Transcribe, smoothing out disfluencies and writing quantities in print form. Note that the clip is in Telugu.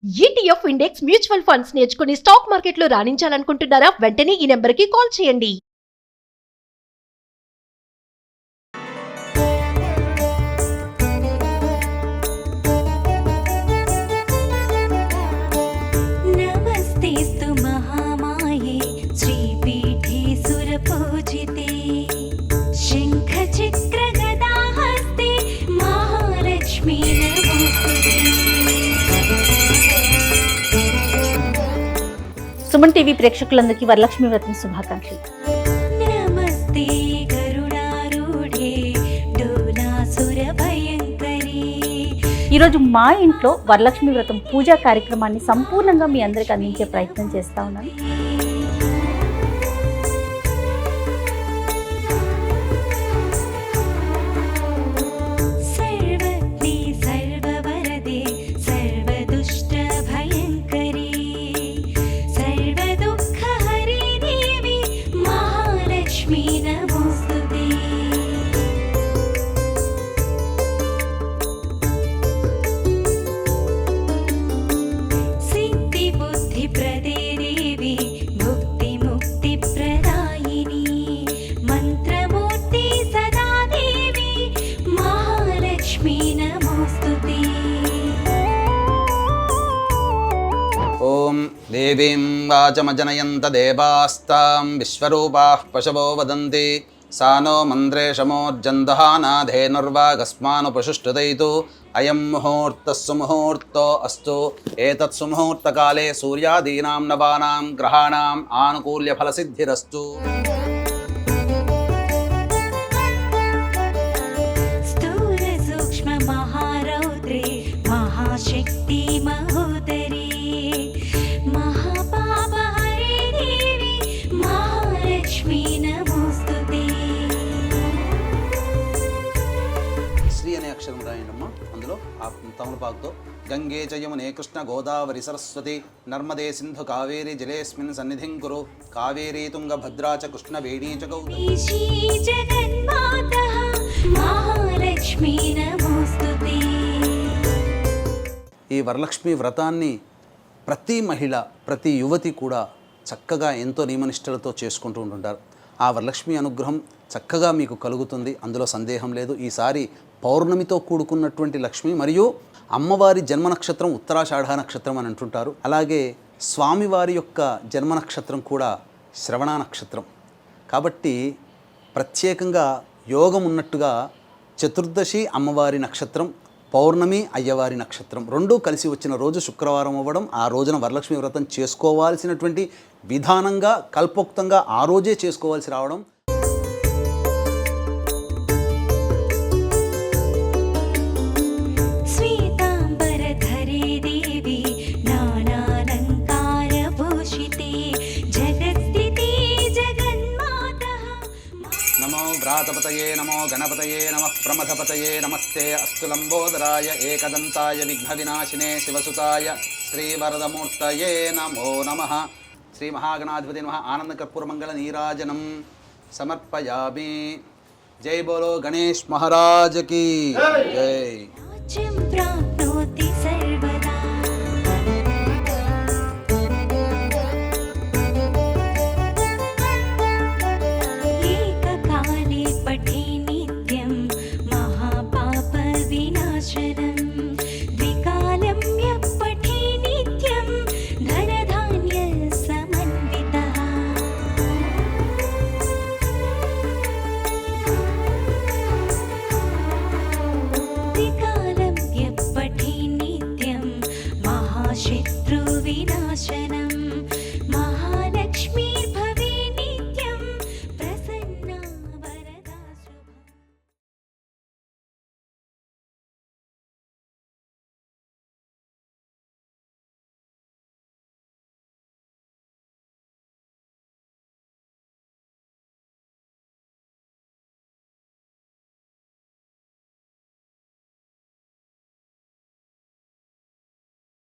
ఈటీఎఫ్ ఇండెక్స్ మ్యూచువల్ ఫండ్స్ నేర్చుకుని స్టాక్ మార్కెట్లో రాణించాలనుకుంటున్నారా? వెంటనే ఈ నెంబర్కి కాల్ చేయండి. నమస్తేస్తు మహామాయే శ్రీపీఠే సురపూజితే శంఖ చక్ర గదాహస్తే మహాలక్ష్మీ నమోస్తుతే. సుమన్ టీవీ ప్రేక్షకులందరికీ వరలక్ష్మి వ్రతం శుభాకాంక్షలు. నమస్తే గరుడారూఢే డోలాసుర భయంకరీ. ఈరోజు మా ఇంట్లో వరలక్ష్మి వ్రతం పూజా కార్యక్రమాన్ని సంపూర్ణంగా మీ అందరికి అందించే ప్రయత్నం చేస్తా ఉన్నాను. సర్వజ్ఞే సర్వవరదే సర్వదుష్ట భయంకరీ సర్వదుఃఖహరే దేవి మహాలక్ష్మీ నమోస్తుతే. సిద్ధి బుద్ధి ప్రదే దేవి భుక్తి ముక్తి ప్రదాయిని మంత్రమూర్తి సదా దేవి మహాలక్ష్మీ నమోస్తుతే. ఓం దేవీం వాచమజనయంత దేవాస్తాం విశ్వరూపాః పశవో వదంతి సా నో మంత్రేషమోర్జందహానాధేనుర్వాగస్మానుపశుష్టుదైతు అయం ముహూర్తః సుముహూర్తో అస్తు ఏతత్ సుముహూర్తకాలే సూర్యాదీనాం నవానాం గ్రహాణాం ఆనుకూల్యఫలసిద్ధిరస్తు. స్థూల సూక్ష్మ మహారౌద్రే మహాశక్తి మహోదరీ మహాపాపహరే దేవి మహాలక్ష్మీ నమోస్తుతే. శ్రీ అనే అక్షరం రాయండమ్మా. అందులో ఆ తమలపాకుతో గంగే చ యమునే కృష్ణ గోదావరి సరస్వతి నర్మదే సింధు కావేరి జలేస్మిన్ సన్నిధిం కురు కావేరీ తుంగభద్రా చ కృష్ణ వేణీ చ గౌతమి. ఈశీ జగన్మాతః మహాలక్ష్మీ నమోస్తుతే. ఈ వరలక్ష్మి వ్రతాన్ని ప్రతి మహిళ ప్రతి యువతి కూడా చక్కగా ఎంతో నియమనిష్టలతో చేసుకుంటూ ఉంటుంటారు. ఆ వరలక్ష్మి అనుగ్రహం చక్కగా మీకు కలుగుతుంది, అందులో సందేహం లేదు. ఈసారి పౌర్ణమితో కూడుకున్నటువంటి లక్ష్మి మరియు అమ్మవారి జన్మ నక్షత్రం ఉత్తరాషాఢ నక్షత్రం అని అంటుంటారు. అలాగే స్వామివారి యొక్క జన్మ నక్షత్రం కూడా శ్రవణ నక్షత్రం. కాబట్టి ప్రత్యేకంగా యోగం ఉన్నట్టుగా చతుర్దశి అమ్మవారి నక్షత్రం, పౌర్ణమి అయ్యవారి నక్షత్రం రెండూ కలిసి వచ్చిన రోజు శుక్రవారం అవ్వడం, ఆ రోజున వరలక్ష్మి వ్రతం చేసుకోవాల్సినటువంటి విధానంగా కల్పోక్తంగా ఆ రోజే చేసుకోవాల్సి రావడం. శ్వేతాంబరధరే దేవి నానాలంకార భూషితే జగత్స్థితే జగన్మాతః. నమో వ్రాతపతయే నమో గణపతయే నమః ప్రమథపతయే నమస్తే అస్తు లంబోదరాయ ఏకదంతాయ విఘ్న వినాశినే శివసుతాయ శ్రీవరదమూర్తయే నమో నమః. శ్రీ మహాగణాధిపతి నమః. ఆనందకర్పూరమంగళ నీరాజనం సమర్పయామి. జై బోలో గణేష్ మహారాజ్ కీ జై. రాజ్యం